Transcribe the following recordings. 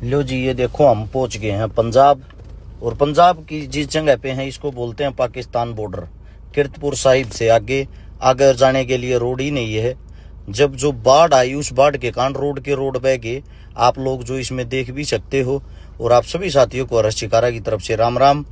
लो जी, ये देखो हम पहुंच गए हैं पंजाब। और पंजाब की जिस जगह पे हैं इसको बोलते हैं पाकिस्तान बॉर्डर। कीरतपुर साहिब से आगे आगे जाने के लिए रोड ही नहीं है। जब जो बाढ़ आई उस बाढ़ के कारण रोड बह गए। आप लोग जो इसमें देख भी सकते हो। और आप सभी साथियों को हर्ष शिकारा की तरफ से राम राम।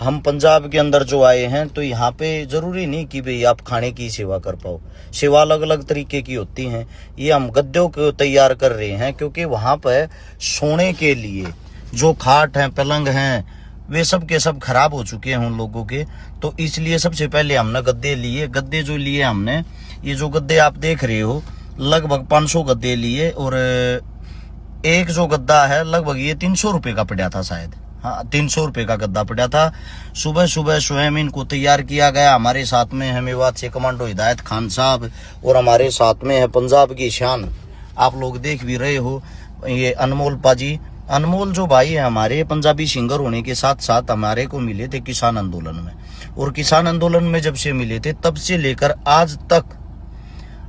हम पंजाब के अंदर जो आए हैं तो यहाँ पे जरूरी नहीं कि भाई आप खाने की सेवा कर पाओ। सेवा अलग अलग तरीके की होती हैं। ये हम गद्दों को तैयार कर रहे हैं क्योंकि वहाँ पर सोने के लिए जो खाट हैं पलंग हैं वे सब के सब खराब हो चुके हैं उन लोगों के। तो इसलिए सबसे पहले हमने गद्दे लिए। गद्दे जो लिए हमने, ये जो गद्दे आप देख रहे हो लगभग 500 गद्दे लिए। और एक जो गद्दा है लगभग ये 300 रुपये का पड़ा था शायद। हाँ, 300 रुपये का गद्दा पड़ा था। सुबह सुबह स्वयं इनको तैयार किया गया। हमारे साथ में है मेवात से कमांडो हिदायत खान साहब और हमारे साथ में है पंजाब की शान, आप लोग देख भी रहे हो, ये अनमोल पाजी। अनमोल जो भाई है हमारे पंजाबी सिंगर होने के साथ साथ हमारे को मिले थे किसान आंदोलन में। और किसान आंदोलन में जब से मिले थे तब से लेकर आज तक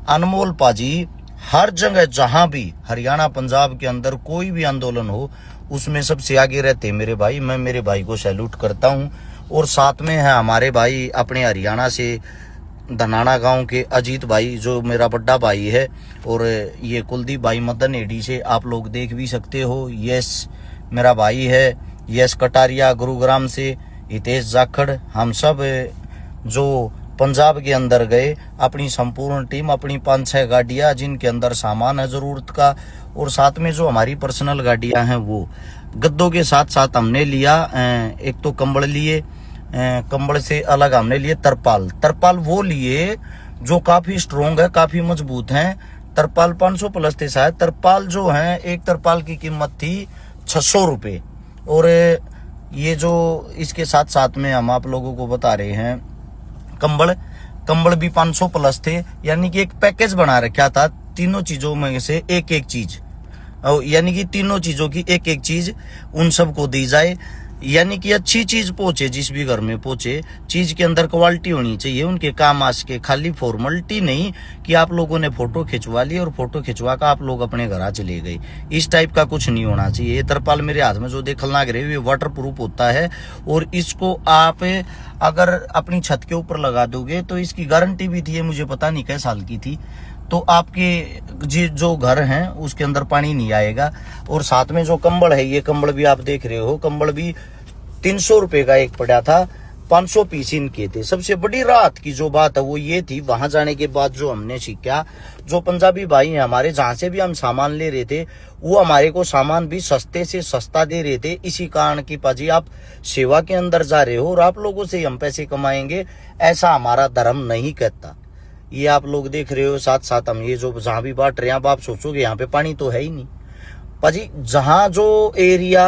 अनमोल पाजी हर जगह जहां भी हरियाणा पंजाब के अंदर कोई भी आंदोलन हो उसमें सबसे आगे रहते मेरे भाई। मैं मेरे भाई को सैल्यूट करता हूं। और साथ में है हमारे भाई अपने हरियाणा से धनाना गांव के अजीत भाई जो मेरा बड़ा भाई है। और ये कुलदीप भाई मदन एडी से आप लोग देख भी सकते हो। यस मेरा भाई है। यस कटारिया गुरुग्राम से हितेश जाखड़। हम सब जो पंजाब के अंदर गए अपनी संपूर्ण टीम, अपनी 5-6 गाड़ियां जिनके अंदर सामान है जरूरत का। और साथ में जो हमारी पर्सनल गाड़ियां हैं वो गद्दों के साथ साथ हमने लिया। एक तो कंबल लिए, कंबल से अलग हमने लिए तरपाल वो लिए जो काफी स्ट्रोंग है, काफी मजबूत हैं। तरपाल 500 प्लस थे शायद। तरपाल जो है एक तरपाल की कीमत थी 600 रुपये। और ये जो इसके साथ साथ में हम आप लोगों को बता रहे हैं कंबल भी 500 प्लस थे। यानी कि एक पैकेज बना रखा था तीनों चीजों में से एक एक चीज, यानी कि तीनों चीजों की एक एक चीज उन सबको दी जाए। यानी कि अच्छी चीज पहुंचे, जिस भी घर में पहुंचे चीज के अंदर क्वालिटी होनी चाहिए उनके काम आ सके। खाली फॉर्मेलिटी नहीं कि आप लोगों ने फोटो खिंचवा ली और फोटो खिंचवा कर आप लोग अपने घर चले गए, इस टाइप का कुछ नहीं होना चाहिए। ये तरपाल मेरे हाथ में जो देखल लग रहे ये वाटर प्रूफ होता है। और इसको आप अगर अपनी छत के ऊपर लगा दोगे तो इसकी गारंटी भी थी, मुझे पता नहीं कै साल की थी, तो आपके जो घर हैं उसके अंदर पानी नहीं आएगा। और साथ में जो कंबल है, ये कंबल भी आप देख रहे हो, कंबल भी 300 रुपये का एक पड़ा था, 500 पीस इनके थे। सबसे बड़ी रात की जो बात है वो ये थी, वहां जाने के बाद जो हमने सीखा, जो पंजाबी भाई हैं हमारे जहां से भी हम सामान ले रहे थे वो हमारे को सामान भी सस्ते से सस्ता दे रहे थे। इसी कारण की पाजी आप सेवा के अंदर जा रहे हो और आप लोगों से हम पैसे कमाएंगे, ऐसा हमारा धर्म नहीं कहता। ये आप लोग देख रहे हो। साथ साथ हम ये जो जहां भी बांट रहे हैं, अब आप सोचोगे यहाँ पे पानी तो है ही नहीं पाजी। जहां जो एरिया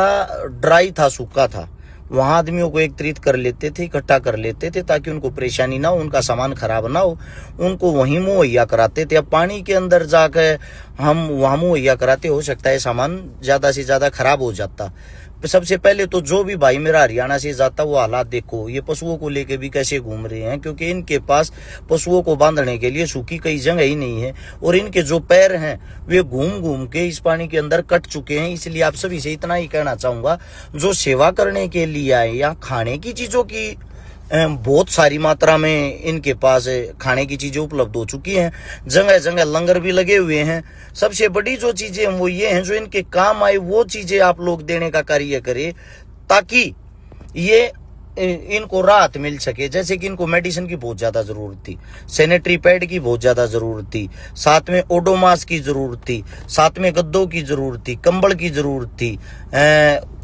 ड्राई था, सूखा था, वहां आदमियों को एकत्रित कर लेते थे, इकट्ठा कर लेते थे ताकि उनको परेशानी ना हो, उनका सामान खराब ना हो, उनको वहीं मुहैया कराते थे। अब पानी के अंदर जाकर हम वहां मुहैया कराते, हो सकता है सामान ज्यादा से ज्यादा खराब हो जाता। सबसे पहले तो जो भी भाई मेरा हरियाणा से जाता वो हालात देखो, ये पशुओं को लेके भी कैसे घूम रहे हैं, क्योंकि इनके पास पशुओं को बांधने के लिए सूखी कई जगह ही नहीं है। और इनके जो पैर हैं वे घूम घूम के इस पानी के अंदर कट चुके हैं। इसलिए आप सभी से इतना ही कहना चाहूंगा, जो सेवा करने के लिए आए या खाने की चीजों की बहुत सारी मात्रा में इनके पास खाने की चीजें उपलब्ध हो चुकी हैं। जगह जगह लंगर भी लगे हुए हैं। सबसे बड़ी जो चीजें वो ये हैं, जो इनके काम आए वो चीजें आप लोग देने का कार्य करें ताकि ये इनको राहत मिल सके। जैसे कि इनको मेडिसिन की बहुत ज्यादा जरूरत थी, सैनिटरी पैड की बहुत ज्यादा जरूरत थी, साथ में ओडोमास की जरूरत थी, साथ में गद्दों की जरूरत थी, कंबल की जरूरत थी,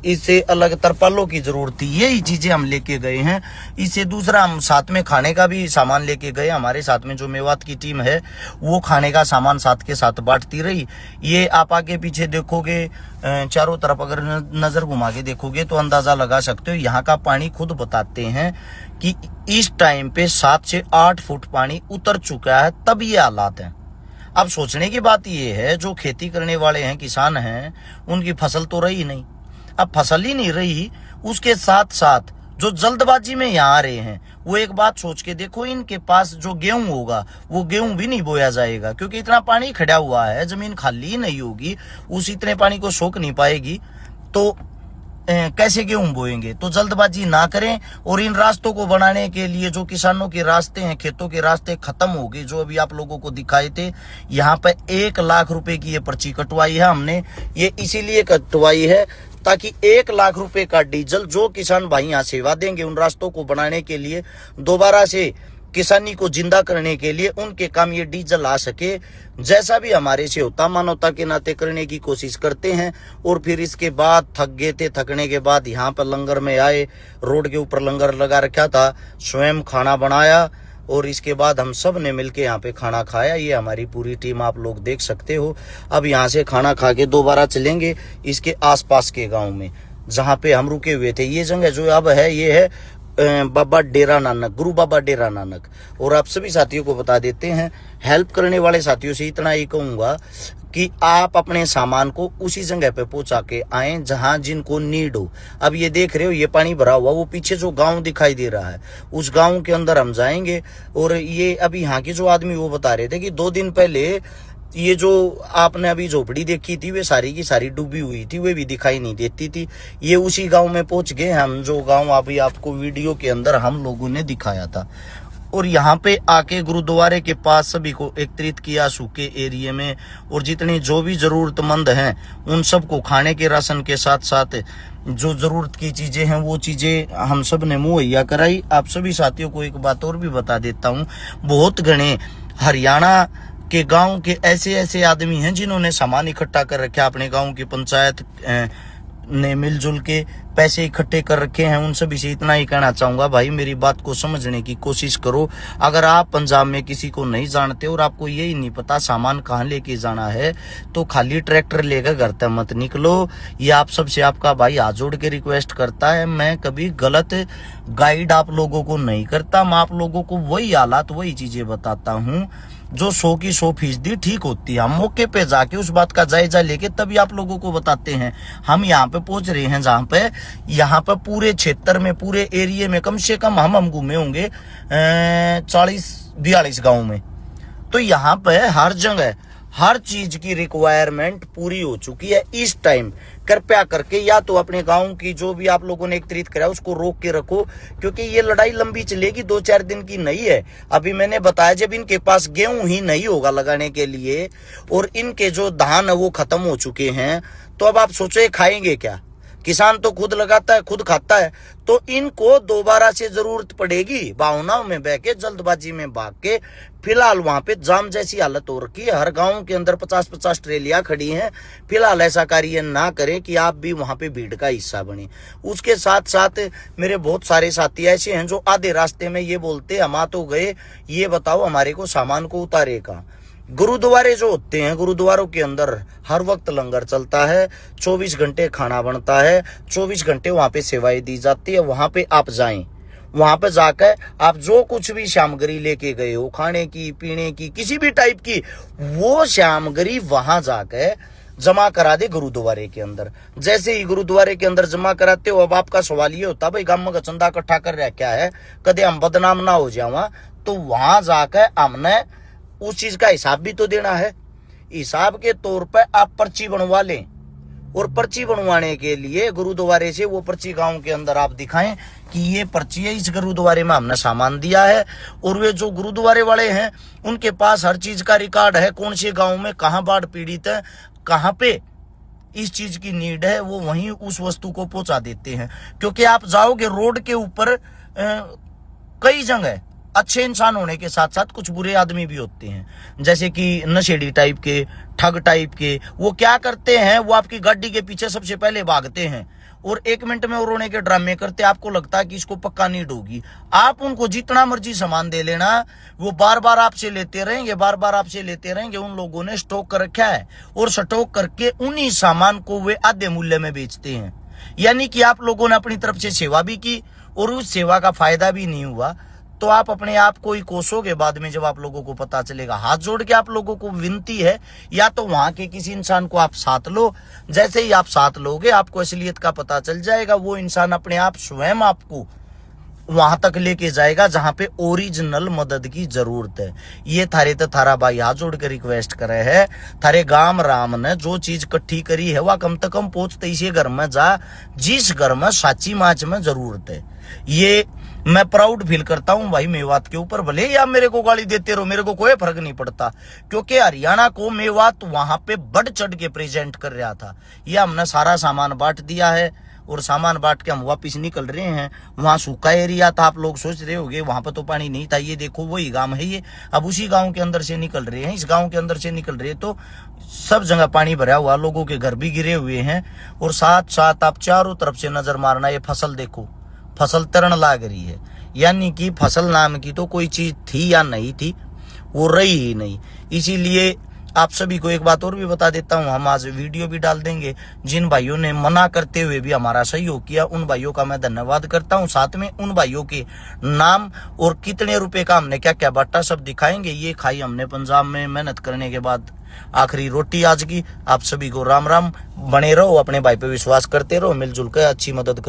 इससे अलग तरपालों की जरूरत थी। यही चीजें हम लेके गए हैं। इससे दूसरा हम साथ में खाने का भी सामान लेके गए। हमारे साथ में जो मेवात की टीम है वो खाने का सामान साथ के साथ बांटती रही। ये आप आगे पीछे देखोगे, चारों तरफ अगर नजर घुमा के देखोगे तो अंदाजा लगा सकते हो। यहाँ का पानी खुद बताते हैं कि इस टाइम पे 7 से 8 फुट पानी उतर चुका है, तब ये हालात हैं। अब सोचने की बात ये है, जो खेती करने वाले हैं, किसान हैं, उनकी फसल तो रही नहीं। अब फसल ही नहीं रही, उसके साथ साथ जो जल्दबाजी में यहाँ आ रहे हैं वो एक बात सोच के देखो, इनके पास जो गेहूं होगा वो गेहूं भी नहीं बोया जाएगा, क्योंकि इतना पानी खड़ा हुआ है, जमीन खाली ही नहीं होगी, उस इतने पानी को सोख नहीं पाएगी। तो कैसे गेहूं बोएंगे। तो जल्दबाजी ना करें और इन रास्तों को बनाने के लिए जो किसानों के रास्ते हैं, खेतों के रास्ते खत्म हो गए, जो अभी आप लोगों को दिखाए थे, यहाँ पे 1 लाख रुपए की ये पर्ची कटवाई है हमने। ये इसीलिए कटवाई है ताकि 1 लाख रुपए का डीजल जो किसान भाई यहाँ सेवा देंगे उन रास्तों को बनाने के लिए, दोबारा से किसानी को जिंदा करने के लिए, उनके काम ये डीजल आ सके। जैसा भी हमारे से होता मानवता के नाते करने की कोशिश करते हैं। और फिर इसके बाद थक गए थे, थकने के बाद यहाँ पर लंगर में आए, रोड के ऊपर लंगर लगा रखा था, स्वयं खाना बनाया और इसके बाद हम सब ने मिलके यहाँ पे खाना खाया। ये हमारी पूरी टीम आप लोग देख सकते हो। अब यहाँ से खाना खा के दोबारा चलेंगे इसके आसपास के गाँव में जहाँ पे हम रुके हुए थे। ये जगह जो अब है ये है बाबा डेरा नानक, गुरु बाबा डेरा नानक। और आप सभी साथियों को बता देते हैं, हेल्प करने वाले साथियों से इतना ही कहूंगा कि आप अपने सामान को उसी जगह पे पहुंचा के आए जहां जिनको नीड हो। अब ये देख रहे हो ये पानी भरा हुआ, वो पीछे जो गांव दिखाई दे रहा है उस गांव के अंदर हम जाएंगे। और ये अभी यहाँ के जो आदमी वो बता रहे थे कि 2 दिन पहले ये जो आपने अभी झोपड़ी देखी थी वे सारी की सारी डूबी हुई थी, वे भी दिखाई नहीं देती थी। ये उसी गांव में पहुंच गए हम, जो गांव अभी आपको वीडियो के अंदर हम लोगों ने दिखाया था। और यहाँ पे आके गुरुद्वारे के पास सभी को एकत्रित किया सूखे एरिया में, और जितने जो भी जरूरतमंद हैं उन सबको खाने के राशन के साथ साथ जो जरूरत की चीजें हैं वो चीजें हम सब ने मुहैया कराई। आप सभी साथियों को एक बात और भी बता देता हूँ, बहुत घने हरियाणा के गांव के ऐसे ऐसे आदमी हैं जिन्होंने सामान इकट्ठा कर रखा, अपने गांव की पंचायत ने मिलजुल के पैसे इकट्ठे कर रखे हैं। उन सभी से इतना ही कहना चाहूंगा, भाई मेरी बात को समझने की कोशिश करो। अगर आप पंजाब में किसी को नहीं जानते और आपको यही नहीं पता सामान कहाँ लेके जाना है, तो खाली ट्रैक्टर लेकर घर तक मत निकलो। ये आप सबसे आपका भाई हाथ जोड़ के रिक्वेस्ट करता है। मैं कभी गलत गाइड आप लोगों को नहीं करता, मैं आप लोगों को वही हालात वही चीजें बताता हूँ जो 100 की 100% ठीक होती है। हम मौके पे जाके उस बात का जायजा लेके तभी आप लोगों को बताते हैं। हम यहाँ पे पहुंच रहे हैं जहाँ पे यहाँ पे पूरे क्षेत्र में, पूरे एरिया में कम से कम हम घूमे होंगे 40-42 गाँव में। तो यहाँ पे हर जगह हर चीज की रिक्वायरमेंट पूरी हो चुकी है इस टाइम। कृपया करके या तो अपने गांव की जो भी आप लोगों ने एकत्रित करा उसको रोक के रखो, क्योंकि ये लड़ाई लंबी चलेगी, 2-4 दिन की नहीं है। अभी मैंने बताया जब इनके पास गेहूं ही नहीं होगा लगाने के लिए और इनके जो धान है वो खत्म हो चुके हैं, तो अब आप सोचो खाएंगे क्या। किसान तो खुद लगाता है खुद खाता है, तो इनको दोबारा से जरूरत पड़ेगी भावनाओं में बह के, जल्दबाजी में भाग के। फिलहाल वहां पे जाम जैसी हालत हो रखी है, हर गांव के अंदर 50-50 ट्रेलियां खड़ी हैं। फिलहाल ऐसा कार्य ना करें कि आप भी वहां पे भीड़ का हिस्सा बने। उसके साथ साथ मेरे बहुत सारे साथी ऐसे हैं जो आधे रास्ते में ये बोलते हम आ तो गए, ये बताओ हमारे को सामान को उतारे कहाँ। गुरुद्वारे जो होते हैं, गुरुद्वारों के अंदर हर वक्त लंगर चलता है, 24 घंटे खाना बनता है, 24 घंटे वहां पे सेवाएं दी जाती है। वहां पे आप जाएं, वहां पे जाकर आप जो कुछ भी सामग्री लेके गए हो, खाने की पीने की किसी भी टाइप की, वो सामग्री वहां जाकर जमा करा दे गुरुद्वारे के अंदर। जैसे ही गुरुद्वारे के अंदर जमा कराते हो, अब आपका सवाल ये होता भाई गांव में चंदा इकट्ठा कर रहा क्या है, कदे हम बदनाम ना हो जावा। तो वहां जाकर हमने उस चीज का हिसाब भी तो देना है। हिसाब के तौर पर आप पर्ची बनवा लें, और पर्ची बनवाने के लिए गुरुद्वारे से वो पर्ची गांव के अंदर आप दिखाएं कि ये पर्ची है, इस गुरुद्वारे में हमने सामान दिया है। और वे जो गुरुद्वारे वाले हैं उनके पास हर चीज का रिकॉर्ड है, कौन से गांव में कहां बाढ़ पीड़ित है, कहां पे इस चीज की नीड है, वो वहीं उस वस्तु को पहुंचा देते हैं। क्योंकि आप जाओगे रोड के ऊपर कई जगह अच्छे इंसान होने के साथ साथ कुछ बुरे आदमी भी होते हैं, जैसे कि नशेड़ी टाइप के, ठग टाइप के। वो क्या करते हैं, वो आपकी गाड़ी के पीछे सबसे पहले भागते हैं और 1 मिनट में रोने के ड्रामे करते। आपको लगता है कि इसको पक्का नीड होगी, आप उनको जितना मर्जी सामान दे लेना, वो बार बार आपसे लेते रहेंगे, बार बार आपसे लेते रहेंगे। उन लोगों ने स्टॉक कर रखा है और स्टॉक करके उन्हीं सामान को वे आधे मूल्य में बेचते हैं। यानी कि आप लोगों ने अपनी तरफ से सेवा भी की और उस सेवा का फायदा भी नहीं हुआ, तो आप अपने आप को ही कोसोगे बाद में जब आप लोगों को पता चलेगा। हाथ जोड़ के आप लोगों को विनती है, या तो वहां के किसी इंसान को आप साथ लो। जैसे ही आप साथ लोगे आपको असलियत का पता चल जाएगा। वो इंसान अपने आप स्वयं आपको वहां तक लेके जाएगा जहां पे ओरिजिनल मदद की जरूरत है। ये थारे तो थारा भाई हाथ जोड़ के रिक्वेस्ट करे है, थारे गांव राम ने जो चीज इकट्ठी करी है वह कम से कम पहुंचते इसी घर में जा जिस घर में साची माच में जरूरत है। ये मैं प्राउड फील करता हूं भाई मेवात के ऊपर। भले ही आप मेरे को गाली देते रहो, मेरे को कोई फर्क नहीं पड़ता, क्योंकि हरियाणा को मेवात वहां पे बढ़ चढ़ के प्रेजेंट कर रहा था। ये हमने सारा सामान बांट दिया है और सामान बांट के हम वापिस निकल रहे हैं। वहां सूखा एरिया था, आप लोग सोच रहे होंगे वहां पर तो पानी नहीं था। ये देखो वही गांव है ये, अब उसी गांव के अंदर से निकल रहे हैं, इस गांव के अंदर से निकल रहे हैं तो सब जगह पानी भरा हुआ, लोगों के घर भी गिरे हुए हैं। और साथ साथ आप चारों तरफ से नजर मारना, ये फसल देखो, फसल तरण लाग रही है। यानी कि फसल नाम की तो कोई चीज थी या नहीं थी, वो रही ही नहीं। इसीलिए आप सभी को एक बात और भी बता देता हूं, हम आज वीडियो भी डाल देंगे। जिन भाइयों ने मना करते हुए भी हमारा सहयोग किया, उन भाइयों का मैं धन्यवाद करता हूं। साथ में उन भाइयों के नाम और कितने रुपए का हमने क्या क्या बांटा सब दिखाएंगे। ये खाई हमने पंजाब में मेहनत करने के बाद आखिरी रोटी आज की। आप सभी को राम राम, बने रहो, अपने भाई पे विश्वास करते रहो, मिलजुल कर अच्छी मदद